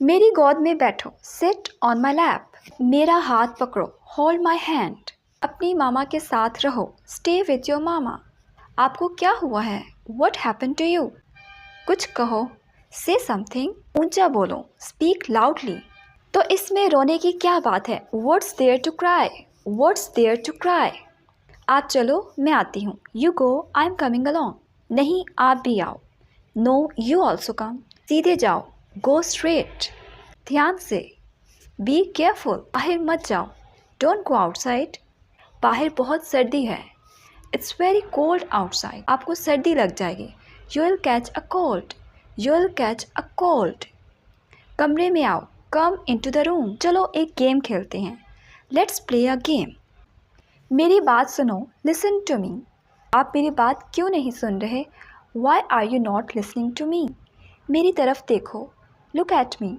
मेरी गोद में बैठो, सिट ऑन माई लैप। मेरा हाथ पकड़ो, होल्ड माई हैंड। अपनी मामा के साथ रहो, स्टे विथ योर मामा। आपको क्या हुआ है? What happen to you? कुछ कहो, से समथिंग। ऊंचा बोलो, स्पीक लाउडली। तो इसमें रोने की क्या बात है? What's there to cry? What's there to cry? आप चलो, मैं आती हूँ। You go, I am coming along. नहीं, आप भी आओ। No, you also come. सीधे जाओ, गो स्ट्रेट। ध्यान से, बी केयरफुल। बाहर मत जाओ, डोंट गो आउटसाइड। बाहर बहुत सर्दी है, इट्स वेरी कोल्ड आउटसाइड। आपको सर्दी लग जाएगी, you will catch a cold. You will catch a cold. कमरे में आओ, कम इन टू द रूम। चलो एक गेम खेलते हैं, लेट्स प्ले अ गेम। मेरी बात सुनो, लिसन टू मी। आप मेरी बात क्यों नहीं सुन रहे? Why are you not listening to me? मेरी तरफ देखो, लुक एट मी।